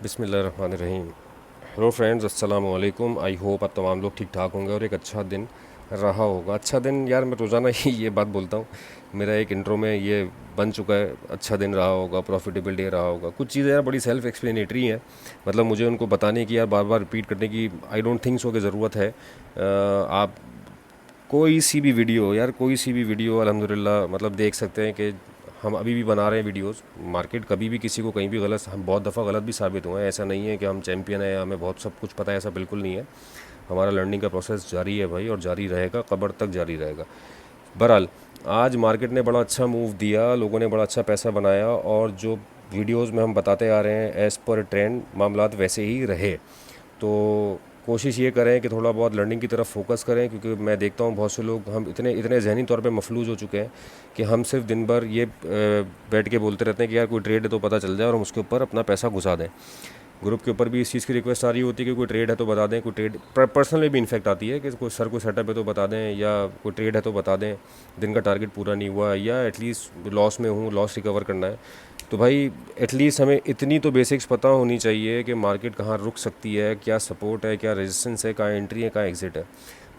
बिस्मिल्लाहिर्रहमानिर्रहीम। Hello friends, अस्सलाम वालेकुम। आई होप आप तमाम लोग ठीक ठाक होंगे और एक अच्छा दिन रहा होगा। अच्छा दिन यार, मैं रोज़ाना ही ये बात बोलता हूँ। मेरा एक इंट्रो में ये बन चुका है, अच्छा दिन रहा होगा, प्रॉफिटेबल डे रहा होगा। कुछ चीज़ें यार बड़ी सेल्फ एक्सप्लेनेटरी हैं, मतलब मुझे उनको बताने की, यार बार बार रिपीट करने की आई डोंट थिंक सो कि ज़रूरत है। आप कोई सी भी वीडियो, यार कोई सी भी वीडियो अल्हम्दुलिल्लाह मतलब देख सकते हैं कि हम अभी भी बना रहे हैं वीडियोस। मार्केट कभी भी किसी को कहीं भी गलत, हम बहुत दफ़ा गलत भी साबित हुए हैं। ऐसा नहीं है कि हम चैम्पियन हैं या हमें बहुत सब कुछ पता है, ऐसा बिल्कुल नहीं है। हमारा लर्निंग का प्रोसेस जारी है भाई, और जारी रहेगा, कब्र तक जारी रहेगा। बहरहाल, आज मार्केट ने बड़ा अच्छा मूव दिया, लोगों ने बड़ा अच्छा पैसा बनाया, और जो वीडियोज़ में हम बताते आ रहे हैं एज़ पर ट्रेंड मामलात वैसे ही रहे। तो कोशिश ये करें कि थोड़ा बहुत लर्निंग की तरफ फोकस करें, क्योंकि मैं देखता हूँ बहुत से लोग, हम इतने इतने जहनी तौर पे मफलूज हो चुके हैं कि हम सिर्फ दिन भर ये बैठ के बोलते रहते हैं कि यार कोई ट्रेड है तो पता चल जाए और हम उसके ऊपर अपना पैसा घुसा दें। ग्रुप के ऊपर भी इस चीज़ की रिक्वेस्ट आ रही होती है कि कोई ट्रेड है तो बता दें, कोई ट्रेड पर्सनली भी इन्फेक्ट आती है कि कोई सर कोई सेटअप है तो बता दें, या कोई ट्रेड है तो बता दें, दिन का टारगेट पूरा नहीं हुआ, या एटलीस्ट लॉस में हूँ, लॉस रिकवर करना है। तो भाई एटलीस्ट हमें इतनी तो बेसिक्स पता होनी चाहिए कि मार्केट कहाँ रुक सकती है, क्या सपोर्ट है, क्या रेजिस्टेंस है, कहाँ एंट्री है, कहाँ एग्जिट है।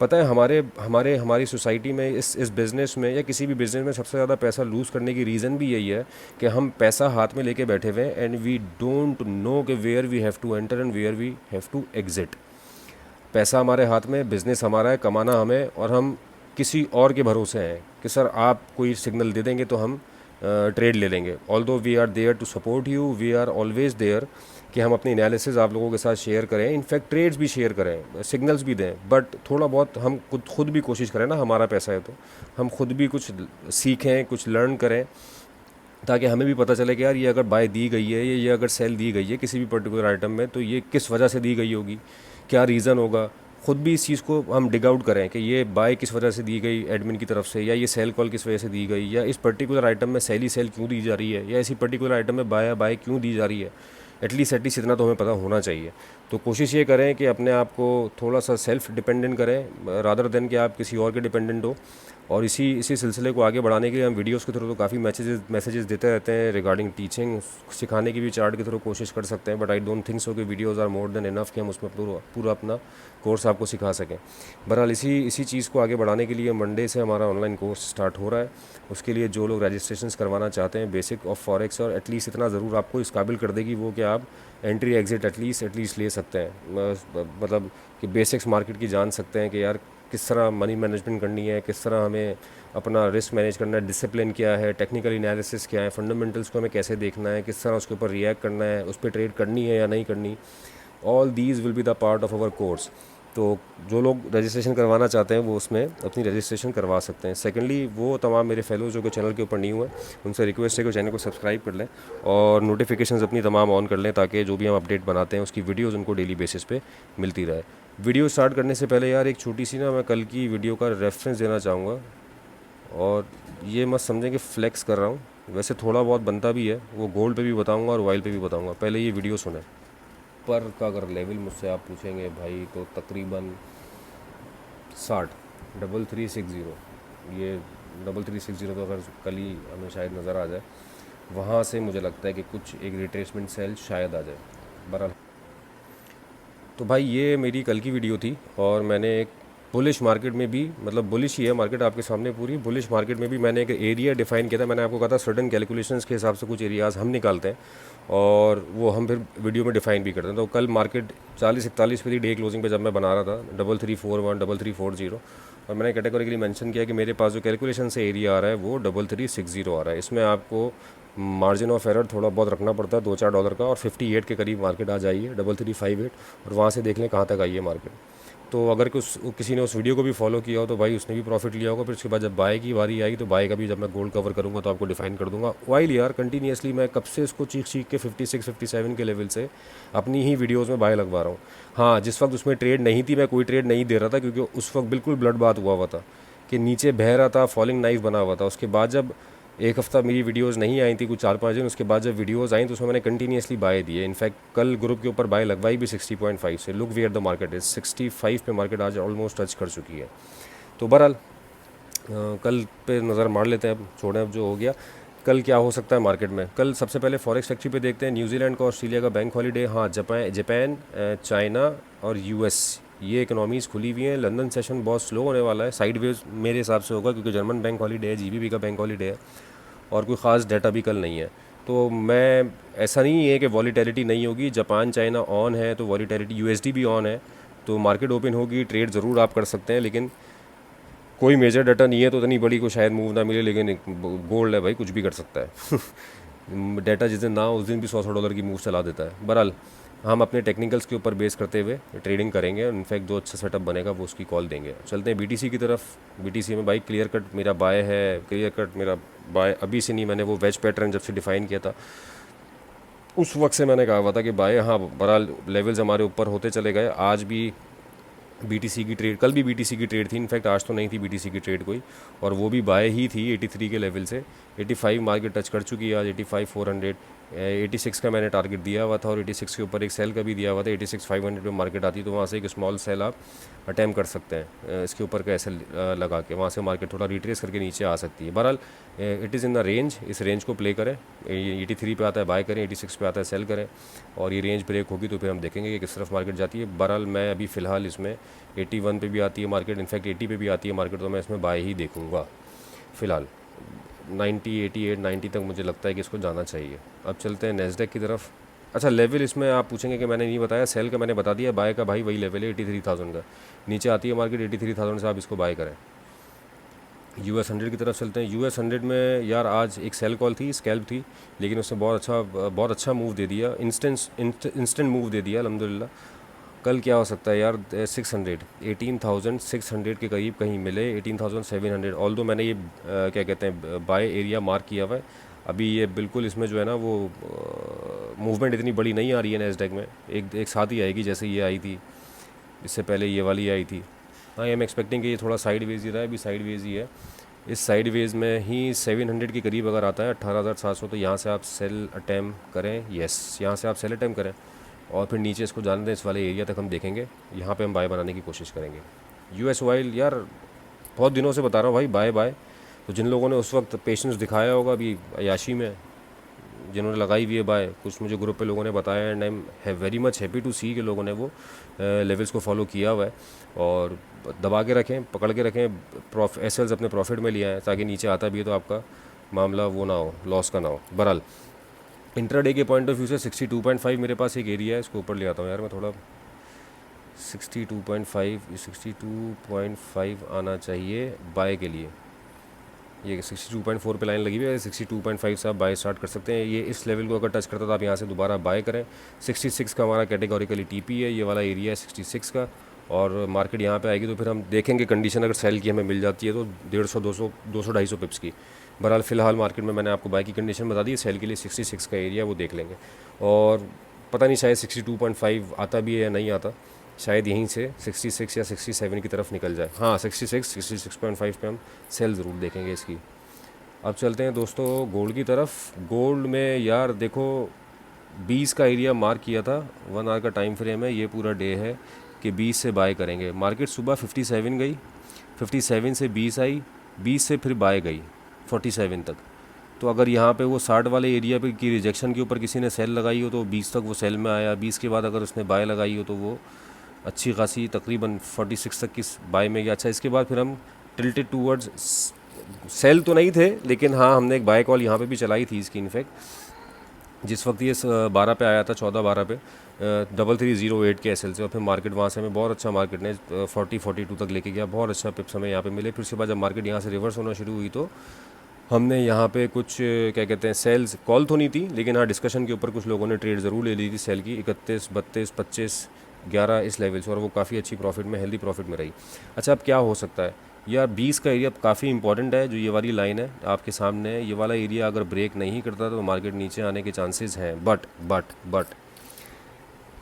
पता है, हमारे हमारे हमारी सोसाइटी में, इस बिज़नेस में या किसी भी बिज़नेस में सबसे ज़्यादा पैसा लूज़ करने की रीज़न भी यही है कि हम पैसा हाथ में लेके बैठे हुए हैं एंड वी डोंट नो कि where we have to enter and where we have to exit. पैसा हमारे हाथ में, बिज़नेस हमारा है, कमाना हमें, और हम किसी और के भरोसे हैं कि सर आप कोई सिग्नल दे देंगे तो हम ट्रेड ले लेंगे। Although we are there to support you, we are always there कि हम अपनी एनालिसिस आप लोगों के साथ शेयर करें, इनफैक्ट ट्रेड्स भी शेयर करें, सिग्नल्स भी दें, बट थोड़ा बहुत हम खुद भी कोशिश करें ना। हमारा पैसा है तो हम खुद भी कुछ सीखें, कुछ लर्न करें, ताकि हमें भी पता चले कि यार ये अगर बाय दी गई है, ये अगर सेल दी गई है किसी भी पर्टिकुलर आइटम में, तो ये किस वजह से दी गई होगी, क्या रीज़न होगा। खुद भी इस चीज़ को हम डिग आउट करें कि ये बाय किस वजह से दी गई एडमिन की तरफ से, या ये सेल कॉल किस वजह से दी गई, या इस पर्टिकुलर आइटम में सेल ही सेल क्यों दी जा रही है, या इसी पर्टिकुलर आइटम में बाय क्यों दी जा रही है। एटलीस्ट इतना तो हमें पता होना चाहिए। तो कोशिश ये करें कि अपने आप को थोड़ा सा सेल्फ डिपेंडेंट करें रादर देन कि आप किसी और के डिपेंडेंट हो। और इसी सिलसिले को आगे बढ़ाने के लिए हम वीडियोस के थ्रू तो काफ़ी मैसेजेस देते रहते हैं रिगार्डिंग टीचिंग, सिखाने की भी चार्ट के थ्रू कोशिश कर सकते हैं, but I don't think so कि videos are more than enough कि हम उसमें पूरा अपना कोर्स आपको सिखा सकें। बहरहाल इसी चीज़ को आगे बढ़ाने के लिए मंडे से हमारा ऑनलाइन कोर्स स्टार्ट हो रहा है। उसके लिए जो लोग रजिस्ट्रेशन करवाना चाहते हैं, बेसिक ऑफ फॉरेक्स, और एटलीस्ट इतना ज़रूर आपको इस काबिल कर देगी वो कि आप एंट्री एग्ज़िट एटलीस्ट ले सकते हैं। मतलब कि बेसिक्स मार्केट की जान सकते हैं कि यार किस तरह मनी मैनेजमेंट करनी है, किस तरह हमें अपना रिस्क मैनेज करना है, डिसिप्लिन क्या है, टेक्निकल एनालिसिस क्या है, फंडामेंटल्स को हमें कैसे देखना है, किस तरह उसके ऊपर रिएक्ट करना है, उस पर ट्रेड करनी है या नहीं करनी। All these will be the part of our course. तो जो लोग रजिस्ट्रेशन करवाना चाहते हैं वो उसमें अपनी रजिस्ट्रेशन करवा सकते हैं। सेकेंडली, वो तमाम मेरे फेलोज जो कि चैनल के ऊपर न्यू हैं, उनसे रिक्वेस्ट है कि चैनल को सब्सक्राइब कर लें और नोटिफिकेशंस अपनी तमाम ऑन कर लें, ताकि जो भी हम अपडेट बनाते हैं उसकी वीडियोज़ उनको डेली बेसिस पे मिलती रहे। वीडियो स्टार्ट करने से पहले यार एक छोटी सी ना, मैं कल की वीडियो का रेफरेंस देना चाहूँगा, और ये मत समझें कि फ्लेक्स कर रहा हूँ, वैसे थोड़ा बहुत बनता भी है, वो गोल्ड पे भी बताऊँगा और ऑयल पे भी बताऊँगा। पहले ये वीडियो सुने। पर का अगर लेवल मुझसे आप पूछेंगे भाई, तो तकरीबन 60, 3360, ये 3360 तो अगर कल ही हमें शायद नज़र आ जाए, वहाँ से मुझे लगता है कि कुछ एक रिट्रेसमेंट सेल शायद आ जाए। बहरहाल, तो भाई ये मेरी कल की वीडियो थी, और मैंने एक बुलिश मार्केट में भी, मतलब बुलिश ही है मार्केट आपके सामने पूरी, बुलिश मार्केट में भी मैंने एक एरिया डिफाइन किया था। मैंने आपको कहा था सर्टन कैलकुलेशंस के हिसाब से कुछ एरियाज़ हम निकालते हैं और वो हम फिर वीडियो में डिफाइन भी करते हैं। तो कल मार्केट 40-41 पे थी डे क्लोजिंग पे जब मैं बना रहा था, 3341, 3340, और मैंने कैटेगोरिकली मेंशन किया कि मेरे पास जो कैलकुलेशन से एरिया आ रहा है वो 3360 आ रहा है। इसमें आपको मार्जिन ऑफ एरर थोड़ा बहुत रखना पड़ता है, $2-4 का, और 58 के करीब मार्केट आ जाइए, 3358, और वहाँ से देख लें कहाँ तक आई है मार्केट। तो अगर किसी ने उस वीडियो को भी फॉलो किया हो तो भाई उसने भी प्रॉफिट लिया होगा। फिर उसके बाद जब बाय की बारी आई तो बाय का भी जब मैं गोल्ड कवर करूँगा तो आपको डिफाइन कर दूंगा। वाइल यार कंटिन्यूसली मैं कब से इसको चीख के 56-57 के लेवल से अपनी ही वीडियोज़ में बाय लगवा रहा हूँ। हाँ, जिस वक्त उसमें ट्रेड नहीं थी, मैं कोई ट्रेड नहीं दे रहा था, क्योंकि उस वक्त बिल्कुल ब्लड बात हुआ था कि नीचे बह रहा था, फॉलिंग नाइफ बना हुआ था। उसके बाद जब एक हफ़्ता मेरी वीडियोज़ नहीं आई थी, कुछ 4-5 दिन, उसके बाद जब वीडियोज़ आई तो उसमें मैंने कंटिन्यूसली बाय दिए। इनफैक्ट कल ग्रुप के ऊपर बाय लगवाई भी 60.5 से। Look where the market is 65 पे मार्केट आज ऑलमोस्ट टच कर चुकी है। तो बहरहाल कल पे नज़र मार लेते हैं, अब छोड़ें, अब जो हो गया। कल क्या हो सकता है मार्केट में। कल सबसे पहले फॉरेक्स फैक्ट्री पे देखते हैं। न्यूजीलैंड का ऑस्ट्रेलिया का बैंक हॉलीडे। हाँ, जापान चाइना और यूएस ये इकोनॉमीज़ खुली हुई हैं। लंदन सेशन बहुत स्लो होने वाला है, साइडवेज मेरे हिसाब से होगा, क्योंकि जर्मन बैंक हॉलीडे है, जीबीपी का बैंक हॉलीडे है और कोई ख़ास डाटा भी कल नहीं है। तो मैं, ऐसा नहीं है कि वॉलीटैलिटी नहीं होगी। जापान चाइना ऑन है तो वॉलीटैलिटी, यूएसडी भी ऑन है, तो मार्केट ओपन होगी, ट्रेड ज़रूर आप कर सकते हैं। लेकिन कोई मेजर डाटा नहीं है तो इतनी बड़ी को शायद मूव ना मिले, लेकिन गोल्ड है भाई, कुछ भी कर सकता है। डाटा जिस दिन ना हो उस दिन भी 100-100 डॉलर की मूव चला देता है। बहरहाल हम अपने टेक्निकल्स के ऊपर बेस करते हुए ट्रेडिंग करेंगे। इनफैक्ट जो अच्छा सेटअप बनेगा वो उसकी कॉल देंगे। चलते हैं बीटीसी की तरफ। बीटीसी में भाई क्लियर कट मेरा बाय है, क्लियर कट मेरा बाय अभी से नहीं, मैंने वो वेज पैटर्न जब से डिफाइन किया था उस वक्त से मैंने कहा हुआ था कि बाय। हाँ, बहरहाल लेवल्स हमारे ऊपर होते चले गए। आज भी बीटीसी की ट्रेड, कल भी बीटीसी की ट्रेड थी, इनफैक्ट आज तो नहीं थी बीटीसी की ट्रेड कोई, और वो भी बाय ही थी 83 के लेवल से। 85 मार्केट टच कर चुकी है आज, 85,400। 86 का मैंने टारगेट दिया हुआ था और 86 के ऊपर एक सेल का भी दिया हुआ था। 86,500 पे मार्केट आती तो वहाँ से एक स्मॉल सेल आप अटैम्प्ट कर सकते हैं इसके ऊपर का एसएल लगा के। वहाँ से मार्केट थोड़ा रिट्रेस करके नीचे आ सकती है। बहरहाल it is in the range, इस रेंज को प्ले करें। 83 पे आता है बाय करें, 86 पे आता है सेल करें, और ये रेंज ब्रेक होगी तो फिर हम देखेंगे कि किस तरफ मार्केट जाती है। बहरहाल मैं अभी फ़िलहाल इसमें 81 पे भी आती है मार्केट, इनफैक्ट 80 पे भी आती है मार्केट, तो मैं इसमें बाय ही देखूंगा फ़िलहाल। 90, 88, 90 तक मुझे लगता है कि इसको जाना चाहिए। अब चलते हैं नेस्डेक की तरफ। अच्छा, लेवल इसमें आप पूछेंगे कि मैंने नहीं बताया। सेल का मैंने बता दिया, बाय का भाई वही लेवल है 83,000 का। नीचे आती है मार्केट 83,000 से आप इसको बाय करें। यूएस 100 की तरफ चलते हैं। यूएस 100 में यार आज एक सेल कॉल थी, स्कैल्प थी, लेकिन उसने बहुत अच्छा मूव दे दिया, इंस्टेंट मूव दे दिया अल्हम्दुलिल्लाह। कल क्या हो सकता है यार, 600, 18,600 के करीब कहीं मिले, 18,700। ऑल दो मैंने ये क्या कहते हैं बाय एरिया मार्क किया हुआ है। अभी ये बिल्कुल इसमें जो है ना वो मूवमेंट इतनी बड़ी नहीं आ रही है नैस्डैक में, एक साथ ही आएगी जैसे ये आई थी, इससे पहले ये वाली आई थी। हाँ, आई एम एक्सपेक्टिंग कि ये थोड़ा साइड वेज ही रहा है, अभी साइड वेज ही है। इस साइड वेज में ही 700 के करीब अगर आता है 18,700, तो यहाँ से आप सेल अटैम्प्ट करें। येस, यहाँ से आप सेल अटैम्प्ट करें और फिर नीचे इसको जाने दें, इस वाले एरिया तक हम देखेंगे, यहाँ पे हम बाय बनाने की कोशिश करेंगे। यूएस ऑयल यार बहुत दिनों से बता रहा हूँ भाई, बाय बाय। तो जिन लोगों ने उस वक्त पेशेंस दिखाया होगा अभी अयाशी में, जिन्होंने लगाई हुई है बाय, कुछ मुझे ग्रुप पे लोगों ने बताया, एंड आई एम वेरी मच हैप्पी टू सी कि लोगों ने वो लेवल्स को फॉलो किया हुआ है। और दबा के रखें, पकड़ के रखें, एसएल्स अपने प्रॉफिट में लिया है, ताकि नीचे आता भी है तो आपका मामला वो ना हो, लॉस का ना हो। बहरहाल इंट्राडे के पॉइंट ऑफ व्यू से 62.5 मेरे पास एक एरिया है, इसको ऊपर ले आता हूँ यार मैं थोड़ा। 62.5 आना चाहिए बाय के लिए। ये 62.4 पे लाइन लगी हुई है, 62.5 से आप बाय स्टार्ट कर सकते हैं। ये इस लेवल को अगर टच करता तो आप यहाँ से दोबारा बाय करें। 66 का हमारा कैटेगोरिकली टीपी है, ये वाला एरिया है 66 का, और मार्केट यहाँ पे आएगी तो फिर हम देखेंगे कंडीशन, अगर सेल की हमें मिल जाती है तो 150, 200, 200-250 पिप्स की। बहरहाल फ़िलहाल मार्केट में मैंने आपको बाय की कंडीशन बता दी है। सेल के लिए 66 का एरिया वो देख लेंगे, और पता नहीं शायद 62.5 आता भी है या नहीं आता, शायद यहीं से 66 या 67 की तरफ निकल जाए। हाँ, 66.5 पे हम सेल ज़रूर देखेंगे इसकी। अब चलते हैं दोस्तों गोल्ड की तरफ। गोल्ड में यार देखो 20 का एरिया मार्क किया था, 1 आवर का टाइम फ्रेम है, ये पूरा डे है कि 20 से बाय करेंगे। मार्केट सुबह 57 गई, 57 से 20 आई, 20 से फिर बाय गई 47 तक। तो अगर यहाँ पे वो 60 वाले एरिया पे की रिजेक्शन के ऊपर किसी ने सेल लगाई हो तो 20 तक वो सेल में आया, 20 के बाद अगर उसने बाय लगाई हो तो वो अच्छी खासी तकरीबन 46 तक की बाय में गया। अच्छा, इसके बाद फिर हम टिल्टेड टूवर्ड्स, सेल तो नहीं थे लेकिन हाँ हमने एक बाय कॉल यहाँ पे भी चलाई थी इसकी। इनफैक्ट जिस वक्त ये 12 पे आया था, 14-12 पे 3308 के एसएल से, और फिर मार्केट वहाँ से हमें बहुत अच्छा मार्केट ने 40-42 तक लेके गया, बहुत अच्छा पिप्स हमें यहाँ पे मिले। फिर उसके बाद जब मार्केट यहाँ से रिवर्स होना शुरू हुई तो हमने यहाँ पे कुछ क्या कहते हैं सेल्स कॉल तो नहीं थी, लेकिन हाँ डिस्कशन के ऊपर कुछ लोगों ने ट्रेड ज़रूर ले ली थी सेल की, 31, 32, 25, 11 इस लेवल से, और वो काफ़ी अच्छी प्रॉफिट में, हेल्दी प्रॉफिट में रही। अच्छा, अब क्या हो सकता है यार, 20 का एरिया काफ़ी इंपॉर्टेंट है, जो ये वाली लाइन है आपके सामने, ये वाला एरिया अगर ब्रेक नहीं करता तो मार्केट नीचे आने के चांसेस हैं। बट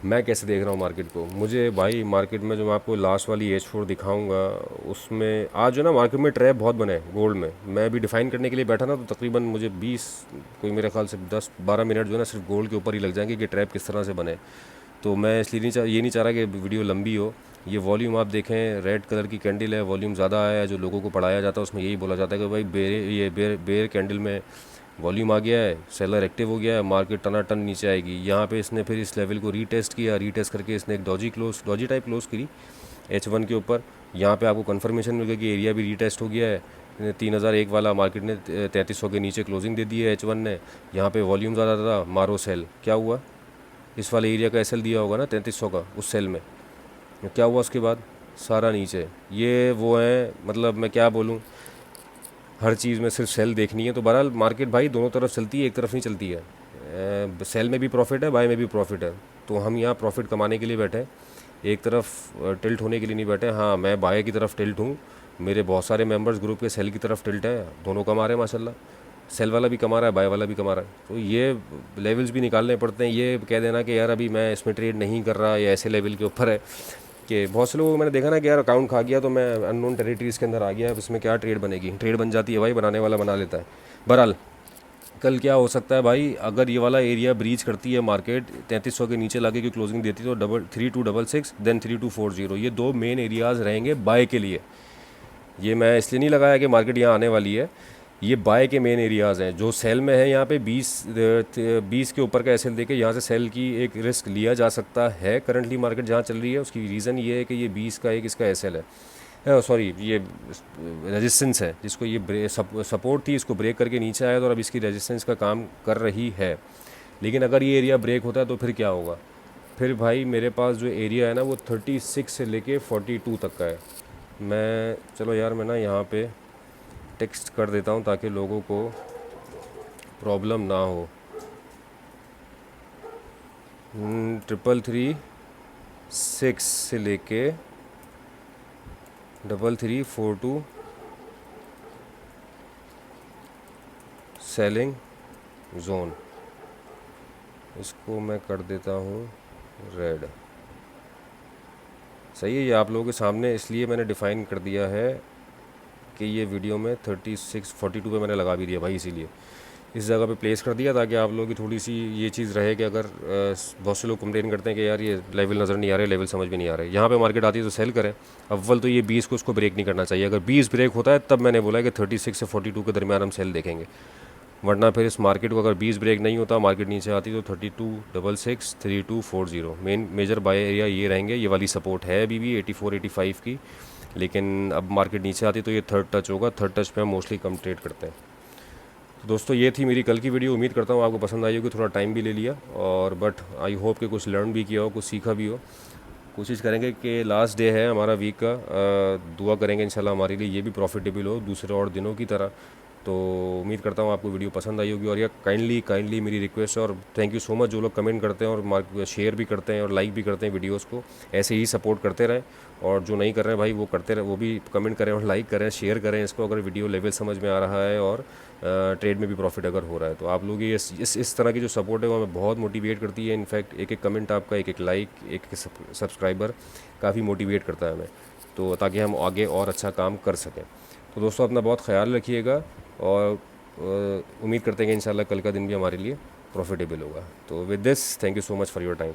मैं कैसे देख रहा हूँ मार्केट को, मुझे भाई मार्केट में जो मैं आपको लास्ट वाली H4 दिखाऊंगा उसमें आज जो ना मार्केट में ट्रैप बहुत बने गोल्ड में। मैं अभी डिफ़ाइन करने के लिए बैठा ना तो तकरीबन मुझे 20, कोई मेरे ख्याल से 10-12 मिनट जो है ना सिर्फ गोल्ड के ऊपर ही लग जाएंगे कि ट्रैप किस तरह से बने। तो मैं इसलिए नहीं चाह रहा कि वीडियो लंबी हो। ये वॉल्यूम आप देखें, रेड कलर की कैंडल है, वॉल्यूम ज़्यादा आया है, जो लोगों को पढ़ाया जाता है उसमें यही बोला जाता है कि भाई बेर कैंडल में वॉल्यूम आ गया है, सेलर एक्टिव हो गया है, मार्केट टनाटन नीचे आएगी। यहाँ पे इसने फिर इस लेवल को रीटेस्ट किया, रीटेस्ट करके इसने एक डॉजी टाइप क्लोज करी H1 के ऊपर। यहाँ पे आपको कंफर्मेशन मिल गया कि एरिया भी रीटेस्ट हो गया है। 3001 वाला मार्केट ने 3300 के नीचे क्लोजिंग दे दी है H1 ने। यहाँ पे वॉल्यूम ज़्यादा था, मारो सेल। क्या हुआ, इस वाले एरिया का SL दिया होगा ना 3300 का, उस सेल में क्या हुआ उसके बाद, सारा नीचे। ये वो है, मतलब मैं क्या बोलूँ, हर चीज़ में सिर्फ सेल देखनी है। तो बहरहाल मार्केट भाई दोनों तरफ चलती है, एक तरफ नहीं चलती है। सेल में भी प्रॉफिट है, बाय में भी प्रॉफिट है। तो हम यहाँ प्रॉफिट कमाने के लिए बैठे हैं, एक तरफ टिल्ट होने के लिए नहीं बैठे। हाँ, मैं बाय की तरफ टिल्ट हूँ, मेरे बहुत सारे मेंबर्स ग्रुप के सेल की तरफ टिल्ट है, दोनों कमा रहे हैं माशाल्लाह। सेल वाला भी कमा रहा है, बाय वाला भी कमा रहा है। तो ये लेवल्स भी निकालने पड़ते हैं। ये कह देना कि यार अभी मैं इसमें ट्रेड नहीं कर रहा, या ऐसे लेवल के ऊपर है कि बहुत से लोगों को मैंने देखा ना कि यार अकाउंट खा गया तो मैं अननोन टेरिटरीज़ के अंदर आ गया, अब इसमें क्या ट्रेड बनेगी। ट्रेड बन जाती है भाई, बनाने वाला बना लेता है। बहरहाल कल क्या हो सकता है भाई, अगर ये वाला एरिया ब्रीच करती है मार्केट, 3300 के नीचे लाके की क्लोजिंग देती है, तो 3266 देन 3240, ये दो मेन एरियाज़ रहेंगे बाय के लिए। ये मैं इसलिए नहीं लगाया कि मार्केट यहाँ आने वाली है, ये बाय के मेन एरियाज़ हैं। जो सेल में है यहाँ पे 20 के ऊपर का SL देके यहाँ से सेल की एक रिस्क लिया जा सकता है। करंटली मार्केट जहाँ चल रही है उसकी रीज़न ये है कि ये 20 का एक इसका SL है, सॉरी ये रेजिस्टेंस है, जिसको ये सपोर्ट थी, इसको ब्रेक करके नीचे आया तो अब इसकी रेजिस्टेंस का काम कर रही है। लेकिन अगर ये एरिया ब्रेक होता है तो फिर क्या होगा, फिर भाई मेरे पास जो एरिया है ना वो 36 से लेके 42 तक का है। मैं चलो यार मैं ना यहाँ पे टेक्स्ट कर देता हूँ ताकि लोगों को प्रॉब्लम ना हो। 3336 से लेके 3342 सेलिंग जोन, इसको मैं कर देता हूँ रेड। सही है, ये आप लोगों के सामने इसलिए मैंने डिफ़ाइन कर दिया है कि ये वीडियो में 3642 पे मैंने लगा भी दिया भाई, इसीलिए इस जगह पे प्लेस कर दिया ताकि आप लोगों की थोड़ी सी ये चीज़ रहे कि अगर बहुत से लोग कंप्लेन करते हैं कि यार ये लेवल नज़र नहीं आ रहे, लेवल समझ में नहीं आ रहे, यहाँ पे मार्केट आती है तो सेल करें। अव्वल तो ये 20 को उसको ब्रेक नहीं करना चाहिए। अगर 20 ब्रेक होता है तब मैंने बोला कि 36 से 42 के दरमियान हम सेल देखेंगे, वरना फिर इस मार्केट को अगर 20 ब्रेक नहीं होता, मार्केट नीचे आती तो 3266 3240 मेजर बाय एरिया ये रहेंगे। ये वाली सपोर्ट है अभी भी 84-85 की, लेकिन अब मार्केट नीचे आती तो ये थर्ड टच होगा। थर्ड टच पे हम मोस्टली कम ट्रेड करते हैं। तो दोस्तों ये थी मेरी कल की वीडियो, उम्मीद करता हूँ आपको पसंद आई होगी। थोड़ा टाइम भी ले लिया और बट आई होप कि कुछ लर्न भी किया हो, कुछ सीखा भी हो। कोशिश करेंगे कि लास्ट डे है हमारा वीक का, दुआ करेंगे इंशाल्लाह हमारे लिए ये भी प्रॉफिटेबल हो दूसरे और दिनों की तरह। तो उम्मीद करता हूँ आपको वीडियो पसंद आई होगी। और यह काइंडली मेरी रिक्वेस्ट है, और थैंक यू सो मच जो लोग कमेंट करते हैं और शेयर भी करते हैं और लाइक भी करते हैं वीडियोस को, ऐसे ही सपोर्ट करते रहें। और जो नहीं कर रहे हैं भाई वो करते रहे, वो भी कमेंट करें और लाइक करें, शेयर करें इसको अगर वीडियो लेवल समझ में आ रहा है और ट्रेड में भी प्रॉफिट अगर हो रहा है। तो आप लोग ये इस तरह की जो सपोर्ट है वो हमें बहुत मोटिवेट करती है। इनफैक्ट एक एक कमेंट आपका, एक एक लाइक, एक एक सब्सक्राइबर काफ़ी मोटिवेट करता है हमें, तो ताकि हम आगे और अच्छा काम कर सकें। तो दोस्तों अपना बहुत ख्याल रखिएगा और उम्मीद करते हैं कि इंशाल्लाह कल का दिन भी हमारे लिए प्रॉफिटेबल होगा। तो with this thank you so much for your time.